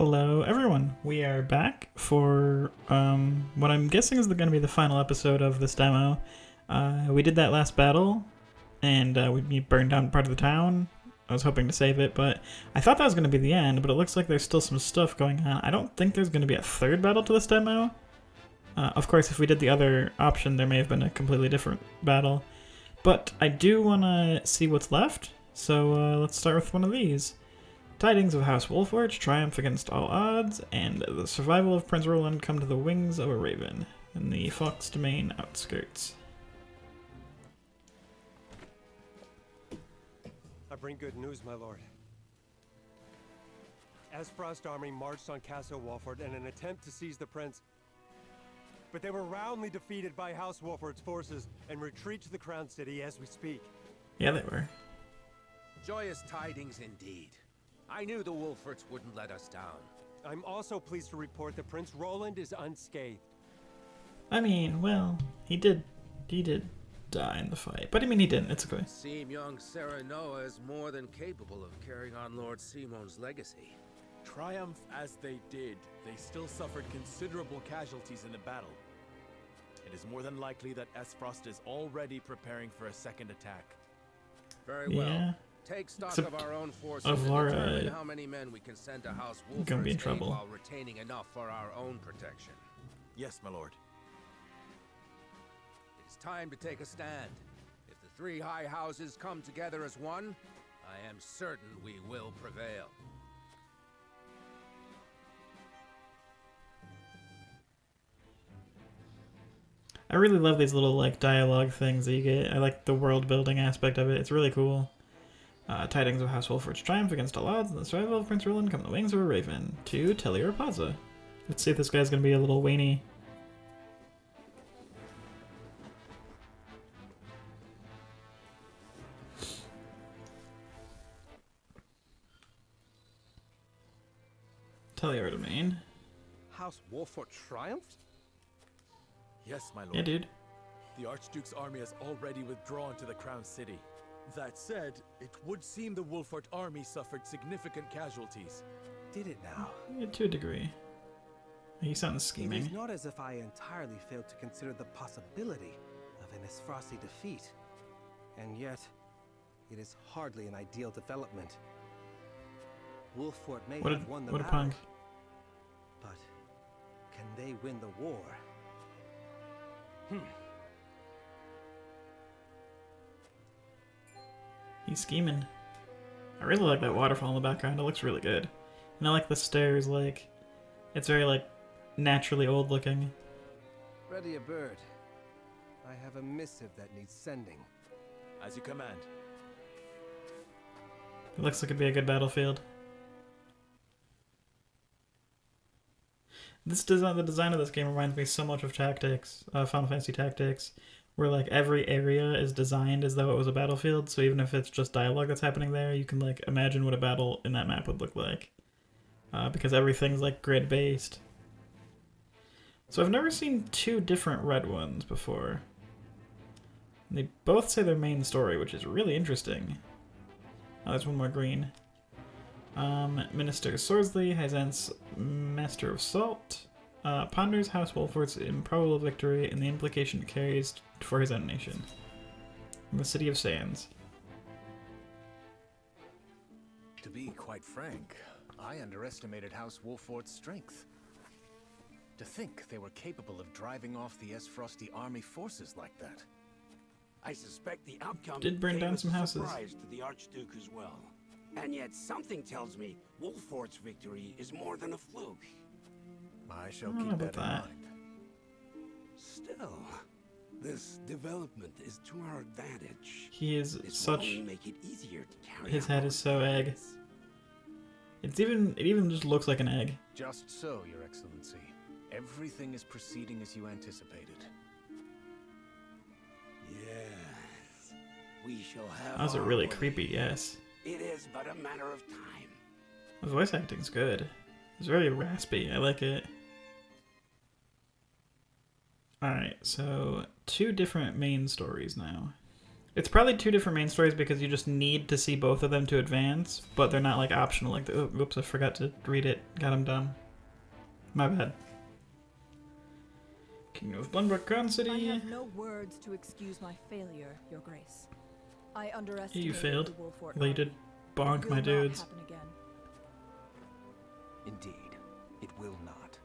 Hello, everyone. We are back for what I'm guessing is going to be the final episode of this demo. We did that last battle, and we burned down part of the town. I was hoping to save it, but I thought that was going to be the end, but it looks like there's still some stuff going on. I don't think there's going to be a third battle to this demo. Of course, if we did the other option, there may have been a completely different battle. But I do want to see what's left, so let's start with one of these. Tidings of House Wolforge triumph against all odds, and the survival of Prince Roland come to the wings of a raven in the Fox Domain outskirts. I bring good news, my lord. Esfrost army marched on Castle Wolford in an attempt to seize the prince, but they were roundly defeated by House Wolford's forces and retreat to the Crown City as we speak. Yeah, they were. Joyous tidings indeed. I knew the Wolfords wouldn't let us down. I'm also pleased to report that Prince Roland is unscathed. I mean, well, he did die in the fight, but I mean he didn't. It's okay. Seem young Sarah Noah is more than capable of carrying on Lord Simon's legacy. Triumph as they did, they still suffered considerable casualties in the battle. It is more than likely that Esfrost is already preparing for a second attack. Very well. Yeah. Take stock Except of our own forces of and Laura, determine how many men we can send to House gonna be in Wolford's aid trouble. while retaining enough for our own protection. Yes, my lord. It is time to take a stand. If the three high houses come together as one, I am certain we will prevail. I really love these little like dialogue things that you get. I like the world building aspect of it. It's really cool. Tidings of House Wolford's triumph against all odds and the survival of Prince Roland come the wings of a raven to Telirapaza. Let's see if this guy's gonna be a little Wayne-y. Telliar Domain. House Wolford triumphed? Yes, my lord. Yeah, dude. The Archduke's army has already withdrawn to the Crown City. That said, it would seem the Wolford army suffered significant casualties. Did it now? Yeah, to a degree. He sounds It scheming. is not as if I entirely failed to consider the possibility of an Esfrosti defeat. And yet, it is hardly an ideal development. Wolford may What have won the a battle, punk. but can they win the war? He's scheming. I really like that waterfall in the background. It looks really good. And I like the stairs, like, it's very, like, naturally old looking. Ready a bird. I have a missive that needs sending. As you command. It looks like it'd be a good battlefield. The design of this game reminds me so much of Tactics, Final Fantasy Tactics, where like every area is designed as though it was a battlefield. So even if it's just dialogue that's happening there, you can like imagine what a battle in that map would look like, because everything's like grid based. So I've never seen two different red ones before. And they both say their main story, which is really interesting. Oh, there's one more green. Minister Sorsley, Hyzant's Master of Salt, ponders House Wolford's improbable victory and the implication it carries for his own nation. In the City of Sands. To be quite frank, I underestimated House Wolford's strength. To think they were capable of driving off the Esfrosti army forces like that. I suspect the outcome Did burn came down as some a houses. surprise to the Archduke as well. And yet something tells me Wolford's victory is more than a fluke. I shall I don't know keep that about in that. mind. Still, this development is to our advantage. He is This will such. only make it easier to carry His out head our is so egg. plans. It even just looks like an egg. Just so, Your Excellency. Everything is proceeding as you anticipated. Yes, we shall have. That was a our really way. creepy yes. It is but a matter of time. The voice acting's good. It's very raspy. I like it. Alright, so two different main stories now. It's probably two different main stories because you just need to see both of them to advance, but they're not like optional. Like, oh, oops, I forgot to read it. God, I'm dumb. My bad. King of Glenbrook, Crown I City. have no words to excuse my failure, Your Grace. I underestimated You failed. the Wolfort Well, you did army. bonk It my will not dudes. happen again. Indeed, it will not.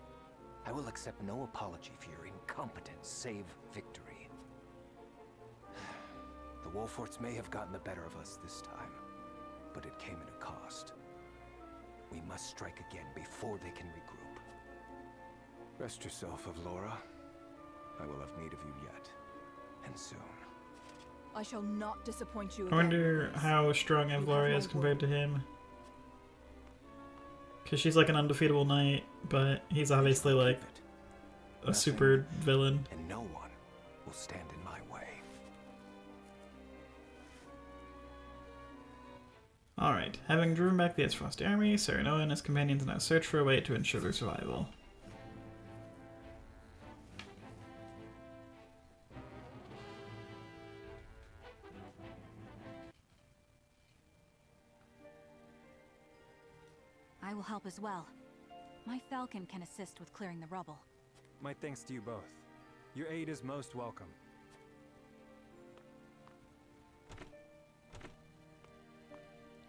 I will accept no apology for your incompetence, save victory. The Wolforts may have gotten the better of us this time, but it came at a cost. We must strike again before they can regroup. Rest yourself, Avlora. I will have need of you yet, and soon. I shall not disappoint you I again. wonder Your Grace. how strong You Avlora have is my compared to word. him. Because she's like an undefeatable knight, but he's obviously like a super villain. And no one will stand in my way. Alright, having driven back the Frosty army, Serenoa and his companions now search for a way to ensure their survival. I will help as well. My falcon can assist with clearing the rubble. My thanks to you both. Your aid is most welcome.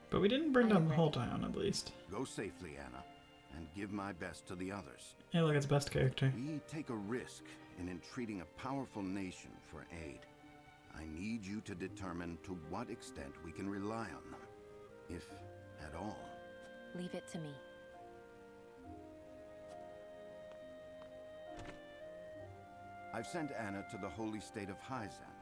But we didn't burn down the whole town, at least. Go safely, Anna, and give my best to the others. Hey, look, it's best character. We take a risk in entreating a powerful nation for aid. I need you to determine to what extent we can rely on them, if at all. Leave it to me. I've sent Anna to the holy state of Hyzant.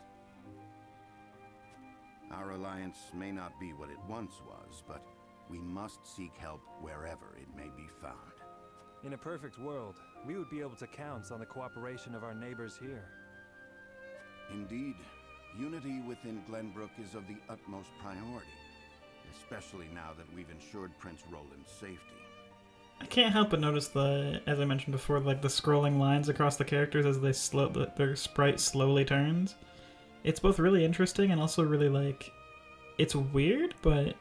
Our alliance may not be what it once was, but we must seek help wherever it may be found. In a perfect world, we would be able to count on the cooperation of our neighbors here. Indeed, unity within Glenbrook is of the utmost priority, especially now that we've ensured Prince Roland's safety. I can't help but notice the, as I mentioned before, like the scrolling lines across the characters as their sprite slowly turns. It's both really interesting and also really like, it's weird, but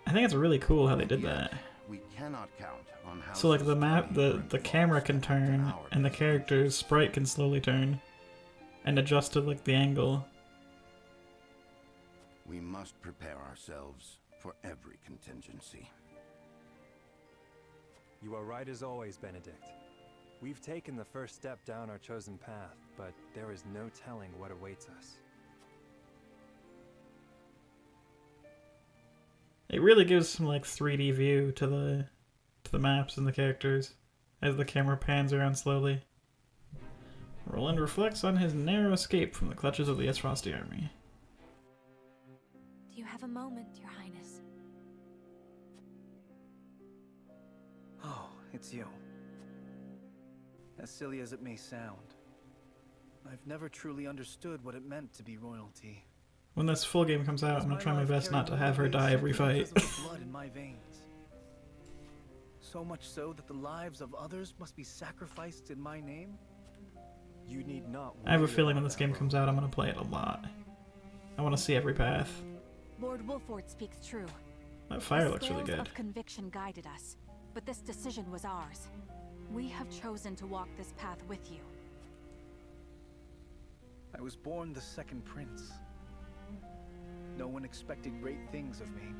I think it's really cool how they did that. We cannot count on how So like the map, the camera can turn and the character's sprite can slowly turn and adjust to like the angle. We must prepare ourselves for every contingency. You are right as always, Benedict. We've taken the first step down our chosen path, but there is no telling what awaits us. It really gives some like 3D view to the maps and the characters as the camera pans around slowly. Roland reflects on his narrow escape from the clutches of the Frosty army. Do you have a moment, Your Highness? Oh, it's you. As silly as it may sound, I've never truly understood what it meant to be royalty. When this full game comes out, I'm gonna try my best not to have her die every fight. Because of the blood in my veins. So much so that the lives of others must be sacrificed in my name? You need not I have a worry feeling when about this game that, comes out, I'm gonna play it a lot. I want to see every path. Lord Wolfort speaks true. That fire The looks really scales good. of conviction guided us, but this decision was ours. We have chosen to walk this path with you. I was born the second prince. No one expected great things of me.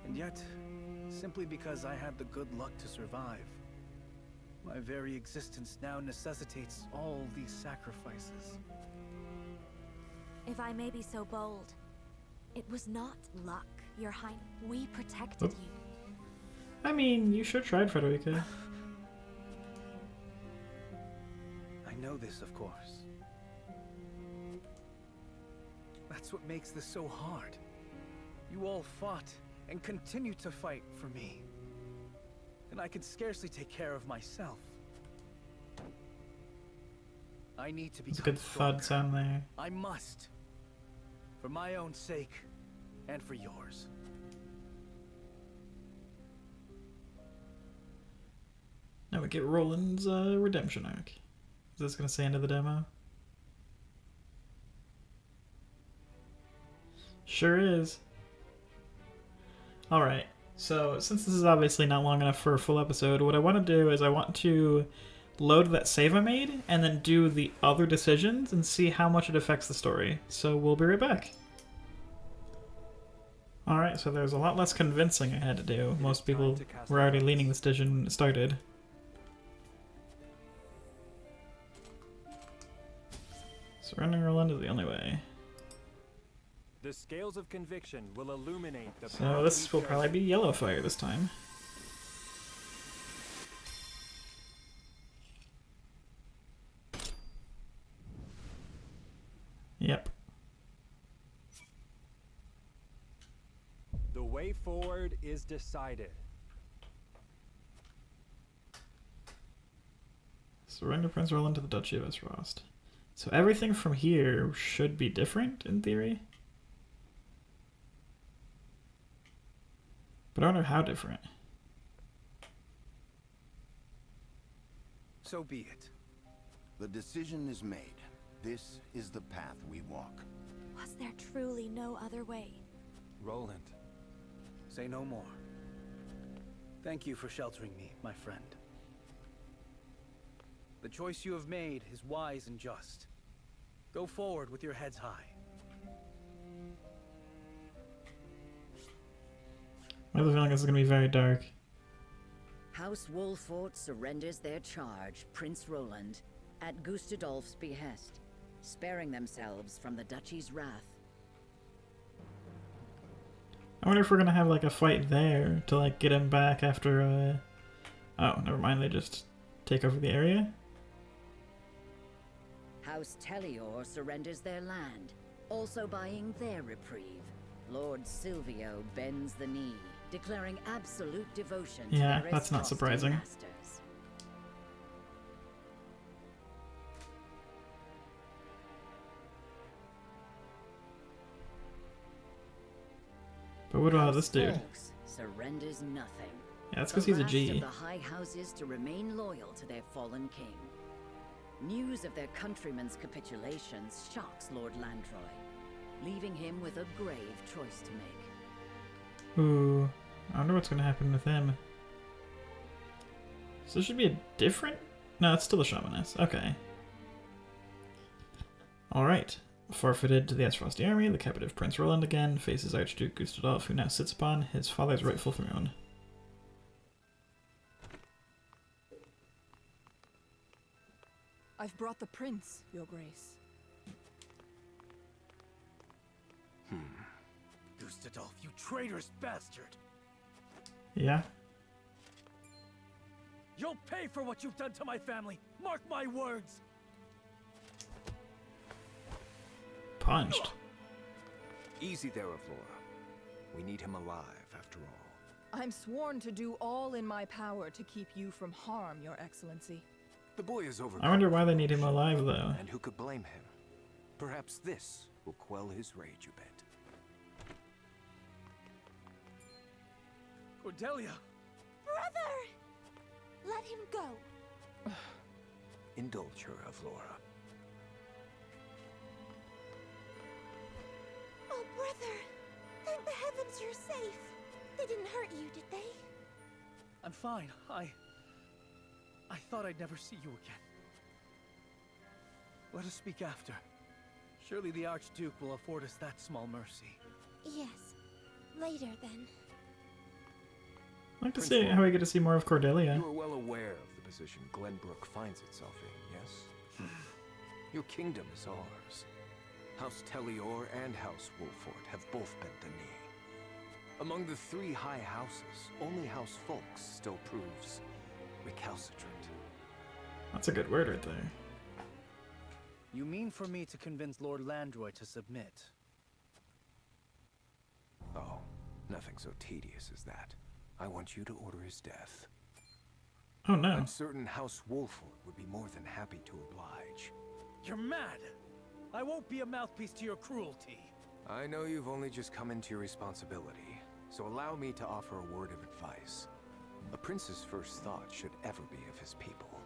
And yet, simply because I had the good luck to survive, my very existence now necessitates all these sacrifices. If I may be so bold, it was not luck, Your Highness. We protected you. I mean, you sure tried, Frederica. I know this, of course. That's what makes this so hard. You all fought and continue to fight for me. And I can scarcely take care of myself. I need to be There's a good thud sound there. I must. For my own sake, and for yours. Now we get Roland's redemption arc. Is this gonna say end of the demo? Sure is. Alright, so since this is obviously not long enough for a full episode, what I want to do is I want to load that save I made and then do the other decisions and see how much it affects the story. So we'll be right back. Alright, so there's a lot less convincing I had to do. Most people were already leaning this decision when it started. Surrendering Roland is the only way. The scales of conviction will illuminate the So this will probably be yellow fire this time. Yep. The way forward is decided. Surrender Prince Roland to the Duchy of Esfrost. So everything from here should be different, in theory. But I wonder how different. So be it. The decision is made. This is the path we walk. Was there truly no other way? Roland, say no more. Thank you for sheltering me, my friend. The choice you have made is wise and just. Go forward with your heads high. I have a feeling this is going to be very dark. House Wolfort surrenders their charge, Prince Roland, at Gustadolf's behest, sparing themselves from the Duchy's wrath. I wonder if we're going to have like a fight there to like get him back after Oh, never mind, they just take over the area? House Telior surrenders their land, also buying their reprieve. Lord Silvio bends the knee, declaring absolute devotion to Yeah, their that's not Esfrosti surprising. masters. But what about House this dude? Folks surrenders nothing. Yeah, that's because he's a The last G. of the high houses to remain loyal to their fallen king. News of their countrymen's capitulations shocks Lord Landroy, leaving him with a grave choice to make. Ooh, I wonder what's going to happen with him. So this should be a different... No, it's still a shamaness. Okay. Alright. Forfeited to the Esfrosti army, the captive Prince Roland again faces Archduke Gustadolf, who now sits upon his father's rightful throne. I've brought the prince, Your Grace. Gustadolf, you traitorous bastard! Yeah? You'll pay for what you've done to my family! Mark my words! Punched. Easy there, Avlora. We need him alive, after all. I'm sworn to do all in my power to keep you from harm, Your Excellency. The boy is over. I wonder why they need him alive, though. And who could blame him? Perhaps this will quell his rage a bit. Cordelia! Brother! Let him go. Indulge her, Avlora. Oh, brother! Thank the heavens you're safe. They didn't hurt you, did they? I'm fine. I thought I'd never see you again. Let us speak after. Surely the Archduke will afford us that small mercy. Yes. Later, then. I'd like to see how we get to see more of Cordelia. You are well aware of the position Glenbrook finds itself in, yes? Your kingdom is ours. House Telior and House Wolfort have both bent the knee. Among the three high houses, only House Folks still proves recalcitrant. That's a good word right there. You mean for me to convince Lord Landroy to submit? Oh, nothing so tedious as that. I want you to order his death. Oh no. I'm certain House Wolfort would be more than happy to oblige. You're mad! I won't be a mouthpiece to your cruelty. I know you've only just come into your responsibility, so allow me to offer a word of advice. A prince's first thought should ever be of his people.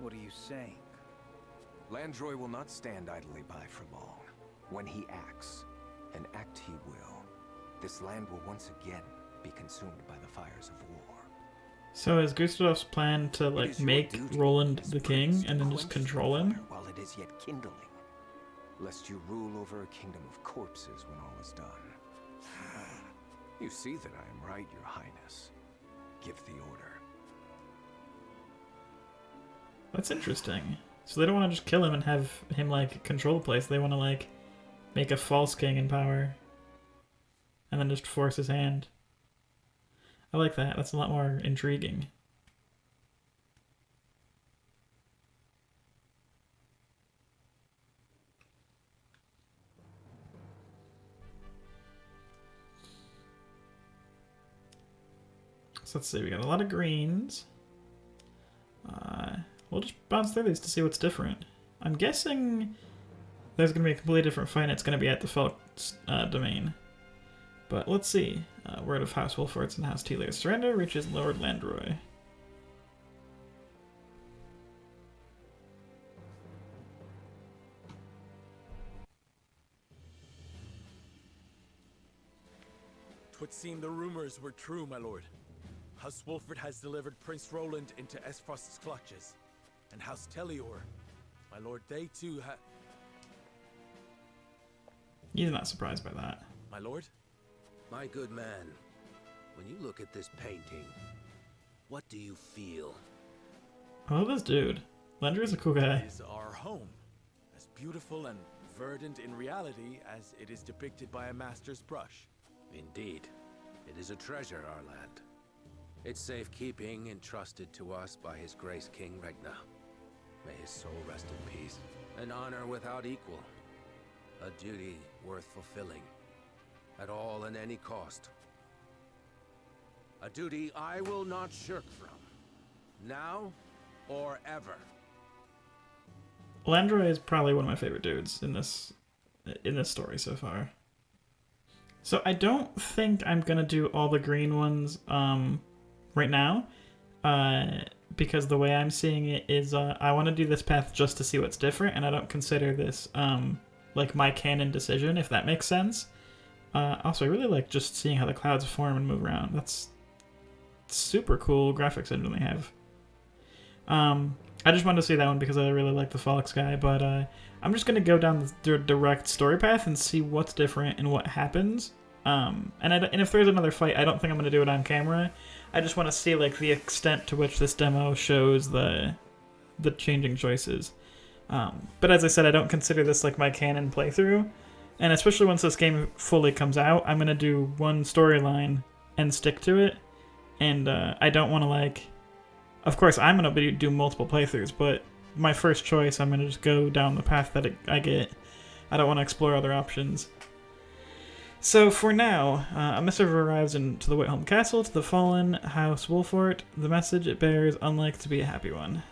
What are you saying? Landroy will not stand idly by for long. When he acts, and act he will, this land will once again be consumed by the fires of war. So is Gustaf's plan to like make Roland the king and then just control him? While it is yet kindling, lest you rule over a kingdom of corpses when all is done. You see that I am right, Your Highness. Give the order. That's interesting. So they don't want to just kill him and have him like control the place. They want to like make a false king in power and then just force his hand. I like that. That's a lot more intriguing. So let's see, we got a lot of greens. We'll just bounce through these to see what's different. I'm guessing there's going to be a completely different fight and it's going to be at the Falk's domain. But let's see. Word of House Wolfort's and House Telier's surrender reaches Lord Landroy. Twould seem the rumors were true, my lord. House Wolford has delivered Prince Roland into Esfrost's clutches. And House Telior, my lord, they too have... He's not surprised by that. My lord? My good man, when you look at this painting, what do you feel? I love this dude. Landroy's a cool guy. It is our home, as beautiful and verdant in reality as it is depicted by a master's brush. Indeed, it is a treasure, our land. Its safekeeping entrusted to us by His Grace King Regna. May his soul rest in peace. An honor without equal. A duty worth fulfilling. At all and any cost. A duty I will not shirk from. Now or ever. Landroy is probably one of my favorite dudes in this story so far. So I don't think I'm gonna do all the green ones right now, because the way I'm seeing it is I want to do this path just to see what's different, and I don't consider this like my canon decision, if that makes sense. Also, I really like just seeing how the clouds form and move around. That's super cool graphics engine they have. I just wanted to see that one because I really like the Fox guy, but I'm just going to go down the direct story path and see what's different and what happens. And if there's another fight, I don't think I'm going to do it on camera. I just want to see like the extent to which this demo shows the changing choices. But as I said, I don't consider this like my canon playthrough. And especially once this game fully comes out, I'm going to do one storyline and stick to it. And I don't want to like... Of course, I'm going to do multiple playthroughs, but my first choice, I'm going to just go down the path that I get. I don't want to explore other options. So for now, a missive arrives into the Whitholm Castle to the fallen House Wolfort. The message it bears unlike to be a happy one.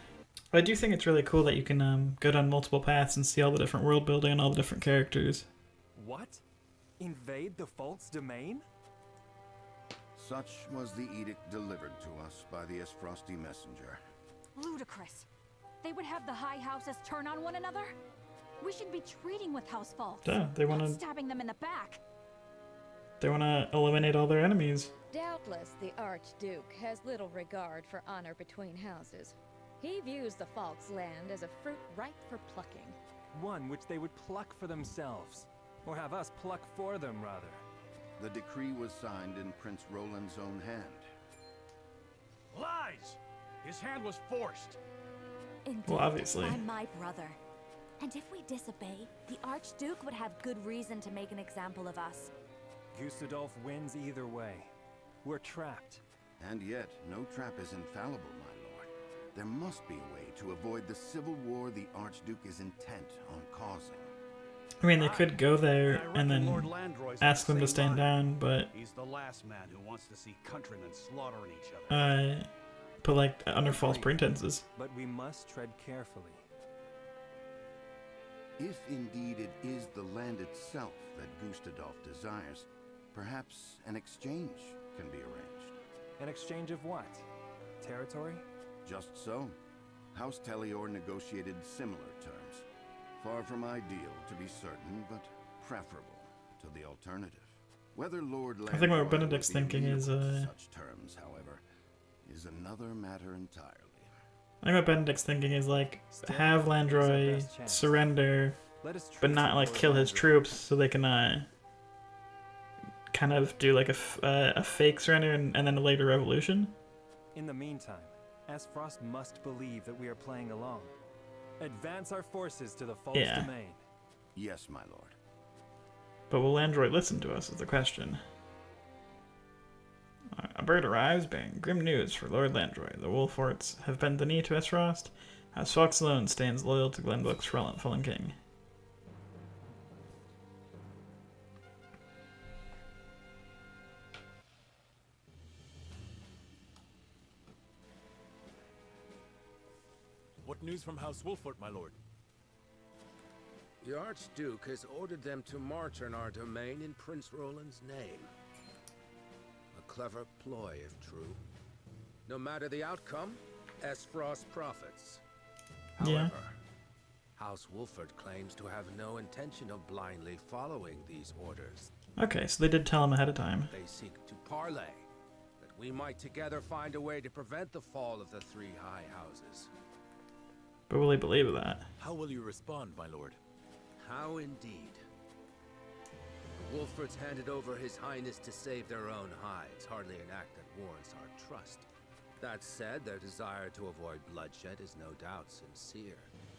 I do think it's really cool that you can go down multiple paths and see all the different world building and all the different characters. What? Invade the Falk's domain? Such was the edict delivered to us by the Esfrosti messenger. Ludicrous. They would have the high houses turn on one another? We should be treating with house Falks. Yeah, they want not to... stabbing them in the back. They want to eliminate all their enemies. Doubtless, the Archduke has little regard for honor between houses. He views the Falk's land as a fruit ripe for plucking. One which they would pluck for themselves. Or have us pluck for them, rather. The decree was signed in Prince Roland's own hand. Lies! His hand was forced. Indeed, well, obviously. By my brother. And if we disobey, the Archduke would have good reason to make an example of us. Gustadolf wins either way. We're trapped. And yet, no trap is infallible, my lord. There must be a way to avoid the civil war the Archduke is intent on causing. I mean, they could go there and then ask them to stand down, but... He's the last man who wants to see countrymen slaughtering each other. But like, under false pretenses. But we must tread carefully. If indeed it is the land itself that Gustadolf desires, perhaps an exchange can be arranged. An exchange of what? Territory? Just so. House Telior negotiated similar terms. Far from ideal, to be certain, but preferable to the alternative. Whether Lord I think what Landroy Benedict's would be thinking is, amenable to such terms, however, is another matter entirely. I think what Benedict's thinking is like have Landroy surrender, but not like kill his troops, so they can kind of do like a fake surrender and then a later revolution. In the meantime, Esfrost must believe that we are playing along. Advance our forces to the false domain. Yes, my lord. But will Landroy listen to us is the question. A bird arrives bearing grim news for Lord Landroy. The Wolforts have bent the knee to Esfrost. House Fox alone stands loyal to Glenbrook's fallen king. What news from House Wolfort, my lord? The Archduke has ordered them to march on our domain in Prince Roland's name. A clever ploy, if true. No matter the outcome, Esfrost profits. However, House Wolfert claims to have no intention of blindly following these orders. Okay, so they did tell him ahead of time. They seek to parley, that we might together find a way to prevent the fall of the three high houses. But will he believe that? How will you respond, my lord? How indeed. The Wolferts handed over His Highness to save their own hides, hardly an act that warrants our trust. That said, their desire to avoid bloodshed is no doubt sincere,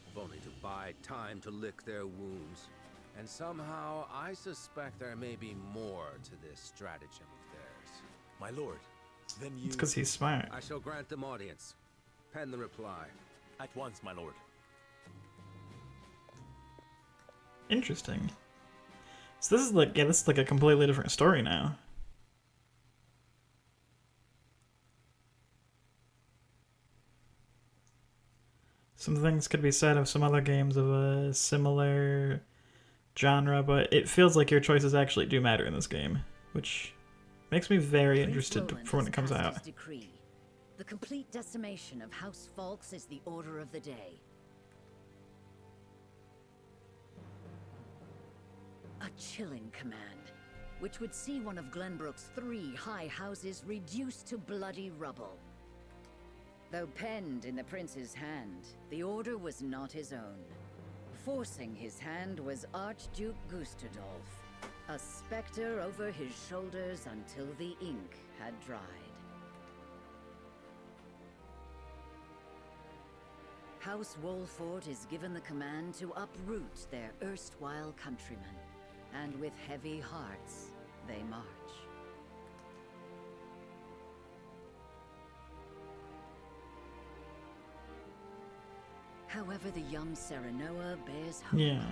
if only to bide time to lick their wounds. And somehow, I suspect there may be more to this stratagem of theirs. My lord, then you... It's because he's smart. I shall grant them audience. Pen the reply. At once, my lord. Interesting. So this is like, this is like a completely different story now. Some things could be said of some other games of a similar genre, but it feels like your choices actually do matter in this game, which makes me very interested for when it comes out. Decree. The complete decimation of House Falks is the order of the day. A chilling command, which would see one of Glenbrook's 3 high houses reduced to bloody rubble. Though penned in the prince's hand, the order was not his own. Forcing his hand was Archduke Gustadolf, a specter over his shoulders until the ink had dried. House Wolfort is given the command to uproot their erstwhile countrymen, and with heavy hearts, they march. However, the young Serenoa bears hope. Yeah,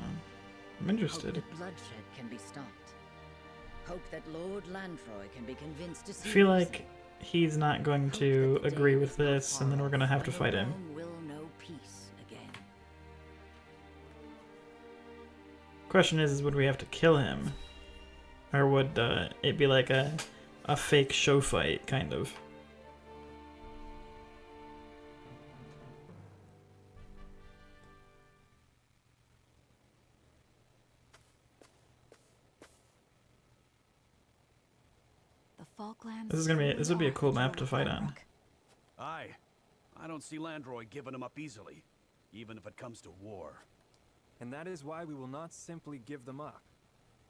I'm interested. Hope that bloodshed can be stopped. Hope that Lord Landroy can be convinced to I see feel like he's not going to agree with this, and then we're gonna have to fight him. will know peace again. Question is would we have to kill him? Or would it be like a fake show fight, kind of? The Falklands. This would be a cool map to fight on. Aye. I don't see Landroy giving him up easily, even if it comes to war. And that is why we will not simply give them up.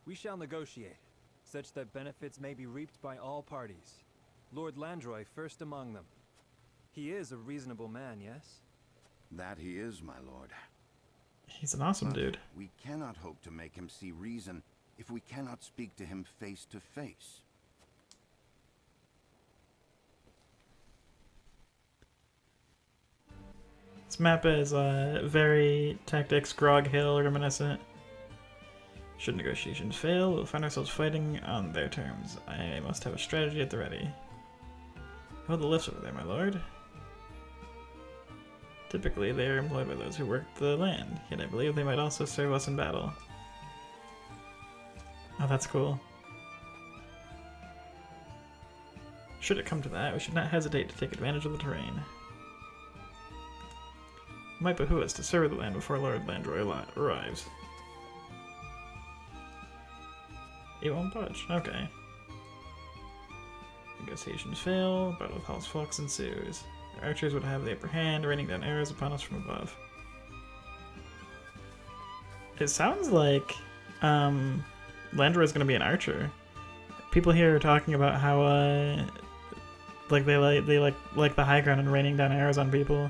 We shall negotiate, such that benefits may be reaped by all parties. Lord Landroy first among them. He is a reasonable man, yes? That he is, my lord. He's an awesome But dude. we cannot hope to make him see reason if we cannot speak to him face to face. This map is very Tactics Grog Hill reminiscent. Should negotiations fail, we'll find ourselves fighting on their terms. I must have a strategy at the ready. Hold the lifts over there, my lord. Typically, they are employed by those who work the land, yet I believe they might also serve us in battle. Oh, that's cool. Should it come to that, we should not hesitate to take advantage of the terrain. It might behoove us to serve the land before Lord Landroy arrives. It won't budge. Okay. Negotiations fail. Battle with House Fox ensues. The archers would have the upper hand, raining down arrows upon us from above. It sounds like Landra is going to be an archer. People here are talking about how like they like the high ground and raining down arrows on people,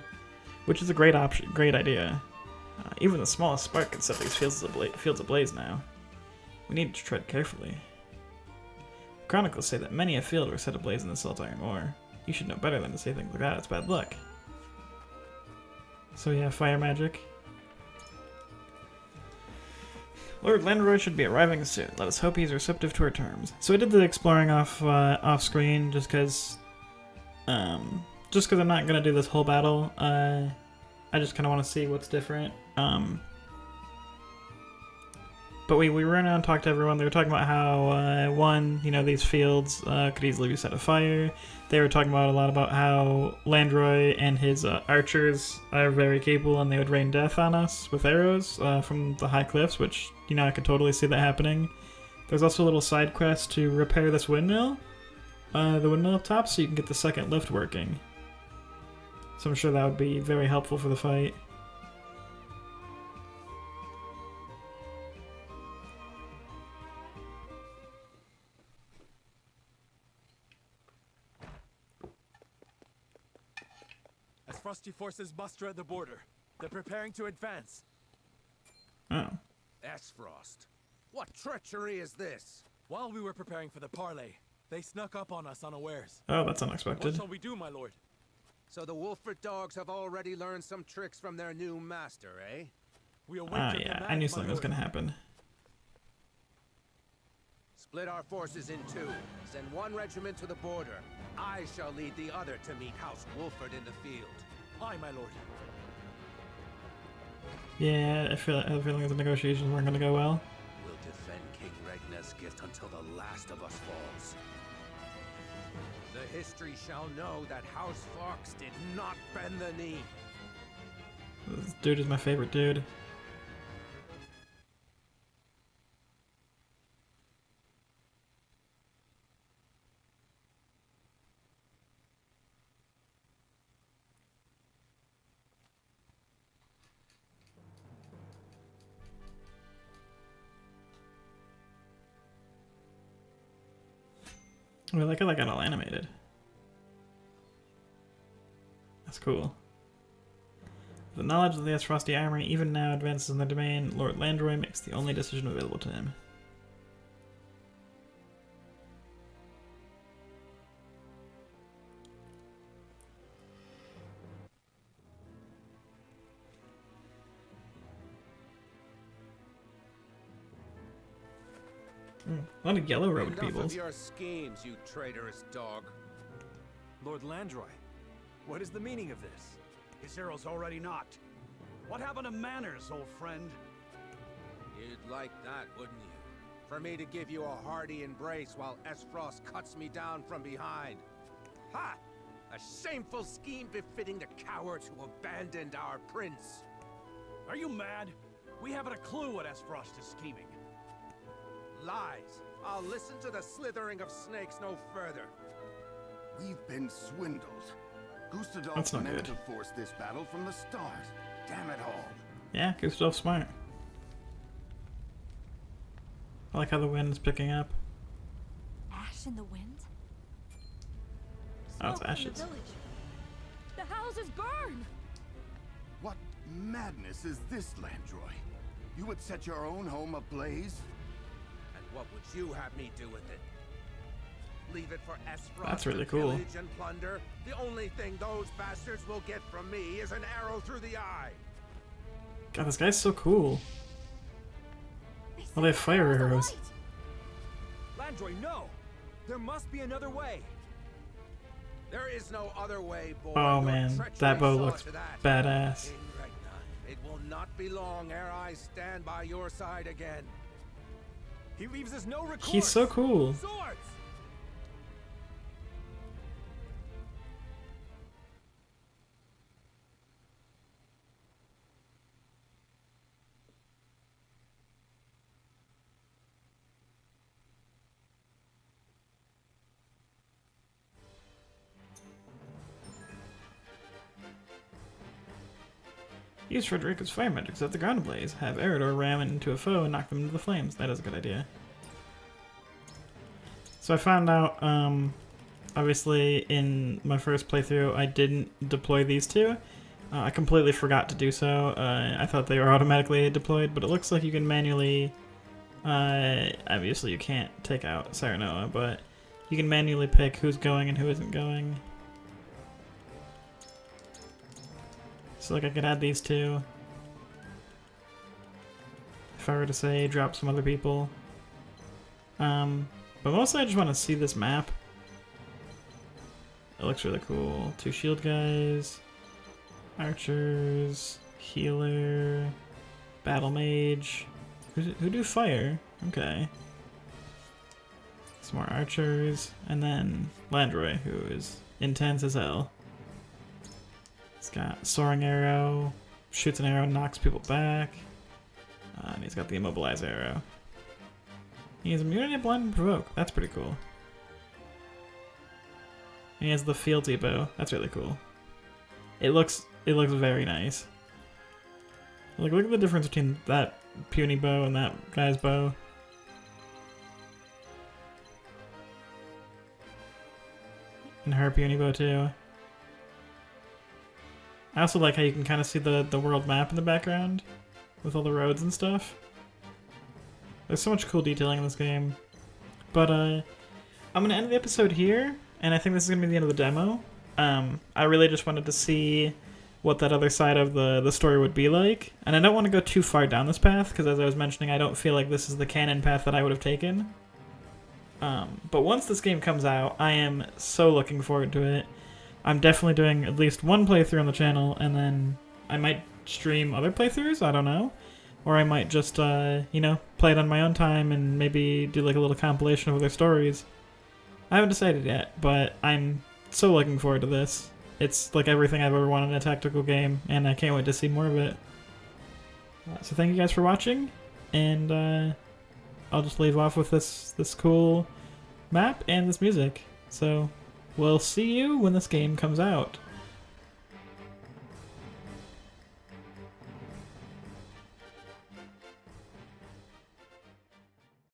which is a great option, great idea. Even the smallest spark can set these fields ablaze now. We need to tread carefully. Chronicles say that many a field were set ablaze in the salt iron ore. You should know better than to say things like that. It's bad luck. So yeah, fire magic. Lord Landroy should be arriving soon. Let us hope he's receptive to our terms. So I did the exploring off screen just because I'm not gonna do this whole battle. I just kind of want to see what's different. But we ran around and talked to everyone. They were talking about how these fields could easily be set afire. They were talking about a lot about how Landroy and his archers are very capable and they would rain death on us with arrows from the high cliffs, which, I could totally see that happening. There's also a little side quest to repair this windmill, the windmill up top, so you can get the second lift working. So I'm sure that would be very helpful for the fight. As Frosty forces muster at the border, they're preparing to advance. Oh. Esfrost, what treachery is this? While we were preparing for the parley, they snuck up on us unawares. Oh, that's unexpected. What shall we do, my lord? So the Wolford dogs have already learned some tricks from their new master, eh? We await Ah, yeah, I knew something was gonna happen. Split our forces in two. Send one regiment to the border. I shall lead the other to meet House Wolford in the field. Aye, my lord. Yeah, I feel like the negotiations weren't gonna go well. We'll defend King Regna's gift until the last of us falls. The history shall know that House Fox did not bend the knee. This dude is my favorite dude. I like how that got all animated. That's cool. The knowledge of the Frosty armory even now advances in the domain, Lord Landroy makes the only decision available to him. A lot of yellow-robed people. Enough of your schemes, you traitorous dog. Lord Landroy, what is the meaning of this? His arrow's already knocked. What happened to manners, old friend? You'd like that, wouldn't you? For me to give you a hearty embrace while Esfrost cuts me down from behind. Ha! A shameful scheme befitting the cowards who abandoned our prince. Are you mad? We haven't a clue what Esfrost is scheming. Lies. I'll listen to the slithering of snakes no further. We've been swindled. Gustadolf That's not meant good. to force this battle from the start. Damn it all. Yeah, Gustav's smart. I like how the wind is picking up. Ash in the wind? Oh, it's Smoke from ashes. The village. The houses burn! What madness is this, Landroy? You would set your own home ablaze? And what would you have me do with it? Leave it for Esfrost That's really to cool. pillage and plunder? The only thing those bastards will get from me is an arrow through the eye. God, this guy's so cool. Oh, they have fire arrows. Landroy, no! There must be another way. There is no other way, boy. Oh Your man, treachery that bow saw looks to that. badass. King Regna, it will not be long ere I stand by your side again. He leaves us no recourse. He's so cool. Swords! Use Frederica's fire magic, set the ground ablaze. Have Eridor ram it into a foe and knock them into the flames. That is a good idea. So I found out, obviously in my first playthrough, I didn't deploy these two. I completely forgot to do so. I thought they were automatically deployed, but it looks like you can manually... obviously you can't take out Saranoa, but you can manually pick who's going and who isn't going. So like I could add these two. If I were to say drop some other people. But mostly I just want to see this map. It looks really cool. 2 shield guys, archers, healer, battle mage. Who do fire? Okay. Some more archers, and then Landroy, who is intense as hell. He's got soaring arrow, shoots an arrow, knocks people back, and he's got the immobilize arrow. He has immunity to blind and provoke. That's pretty cool. And he has the fealty bow. That's really cool. It looks very nice. Like, look at the difference between that puny bow and that guy's bow. And her puny bow too. I also like how you can kind of see the world map in the background with all the roads and stuff. There's so much cool detailing in this game. But I'm going to end the episode here, and I think this is going to be the end of the demo. I really just wanted to see what that other side of the story would be like. And I don't want to go too far down this path, because as I was mentioning, I don't feel like this is the canon path that I would have taken. But once this game comes out, I am so looking forward to it. I'm definitely doing at least one playthrough on the channel, and then I might stream other playthroughs, I don't know. Or I might just, you know, play it on my own time and maybe do like a little compilation of their stories. I haven't decided yet, but I'm so looking forward to this. It's like everything I've ever wanted in a tactical game, and I can't wait to see more of it. So thank you guys for watching, and I'll just leave off with this cool map and this music. So we'll see you when this game comes out.